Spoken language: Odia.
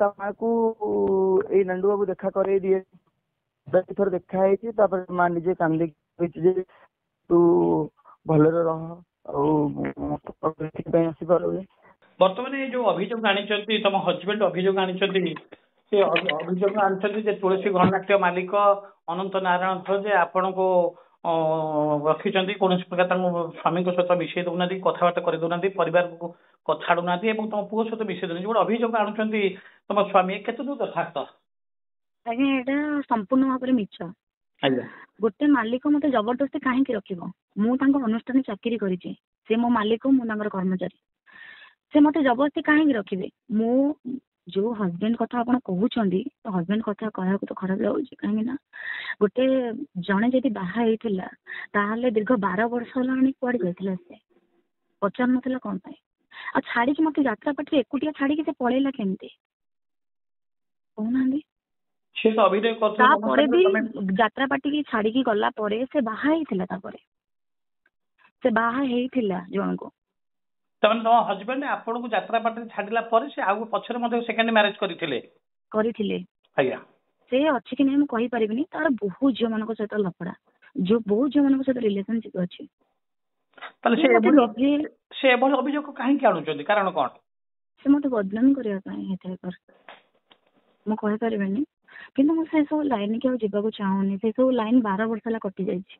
ତା ମାକୁ ଏଇ ନାଣ୍ଡୁ ବାବୁ ଦେଖା କରେଇ ଦିଏ। ଥର ଦେଖା ହେଇଛି, ତାପରେ ମା ନିଜେ କାନ୍ଦିକି କହିଛି ଯେ ତୁ ଭଲରେ ରହ ଆଉ ପାଇଁ ଆସିପାରୁନି। ବର୍ତ୍ତମାନ ଏ ଯୋଉ ଅଭିଯୋଗ ଆଣିଛନ୍ତି ତମ ହଜବେଣ୍ଡ ଅଭିଯୋଗ ଆଣିଛନ୍ତି, ସେ ଅଭିଯୋଗ ଆଣିଛନ୍ତି ଯେ ତୁଳସୀ ଗଣନାଟ୍ୟ ମାଲିକ ଅନନ୍ତ ନାରାୟଣ ଧଳ ଯେ ଆପଣଙ୍କୁ ରଖିଛନ୍ତି, କୌଣସି ପ୍ରକାର ତାଙ୍କ ସ୍ୱାମୀଙ୍କ ସହିତ ମିଶେଇ ଦଉନାହାନ୍ତି, କଥାବାର୍ତ୍ତା କରିଦଉନାହାନ୍ତି, ପରିବାରକୁ କଥା ଛାଡୁନାହାନ୍ତି ଏବଂ ତମ ପୁଅ ସହିତ ମିଶେଇ ଦଉନାହାନ୍ତି, ଗୋଟେ ଅଭିଯୋଗ ଆଣୁଛନ୍ତି ତମ ସ୍ୱାମୀ, କେତେ ଦୂର ଯଥାର୍ଥ? ଆଜ୍ଞା ଏଇଟା ସମ୍ପୂର୍ଣ୍ଣ ଭାବରେ ମିଛ। ଆଜ୍ଞା ଗୋଟେ ମାଲିକ ମତେ ଜବରଦସ୍ତି କାହିଁକି ରଖିବ? ମୁଁ ତାଙ୍କ ଅନୁଷ୍ଠାନ ଚାକିରି କରିଛି, ସେ ମୋ ମାଲିକ, ମୁଁ ତାଙ୍କର କର୍ମଚାରୀ। ସେ ମତେ ଜବରଦସ୍ତି କାହିଁକି ରଖିବେ? ମୁଁ ଯୋଉ ହଜବେଣ୍ଡ କଥା ଆପଣ କହୁଛନ୍ତି, ହଜବେଣ୍ଡ କଥା କହିବାକୁ ତ ଖରାପ ଲାଗୁଛି, କାହିଁକି ନା ଗୋଟେ ଜଣେ ଯଦି ବାହା ହେଇଥିଲା ତାହେଲେ ଦୀର୍ଘ 12 ବର୍ଷ ହେଲାଣି କୁଆଡେ ଯାଇଥିଲା? ସେ ପଚାରୁ ନଥିଲା କଣ ପାଇଁ? ଆଉ ଛାଡିକି ମତେ ଯାତ୍ରା ପାଟିରେ ଏକୁଟିଆ ଛାଡିକି ସେ ପଳେଇଲା କେମିତି କହୁନାହାନ୍ତି? ତାପରେ ବି ଯାତ୍ରା ପାଟିକି ଛାଡିକି ଗଲା ପରେ ସେ ବାହା ହେଇଥିଲା, ତାପରେ ସେ ବାହା ହେଇଥିଲା ଜଣଙ୍କୁ। ତମ ହଜବେଣ୍ଡ ଆପଣଙ୍କୁ ଯାତ୍ରା ପାଟିରେ ଛାଡିଲା ପରେ ସେ ଆଉ ପଛରେ ମଧ୍ୟ ସେକେଣ୍ଡ ମ୍ୟାରେଜ କରିଥିଲେ? ଆଜ୍ଞା। ସେ ଅଛି କି ନାହିଁ ମୁଁ କହିପାରିବିନି, ତାର ବହୁତ ଝିଅ ମାନଙ୍କ ସହିତ ଲଫଡା, ବହୁତ ଝିଅ ମାନଙ୍କ ସହିତ ରିଲେସନସିପ ଅଛି। ତାହେଲେ ସେ ଏଭଳି ଅଭିଯୋଗ କାହିଁକି ଆଣୁଛନ୍ତି, କାରଣ କଣ? ସେ ମତେ ବଦନାମୀ କରିବା ପାଇଁ ହେଇଥାଇପାରେ, ମୁଁ କହିପାରିବିନି, କିନ୍ତୁ ମୁଁ ସେ ସବୁ ଲାଇନ କି ଆଉ ଯିବାକୁ ଚାହୁଁନି। ସେ ସବୁ ଲାଇନ 12 ବର୍ଷ ହେଲା କଟି ଯାଇଛି।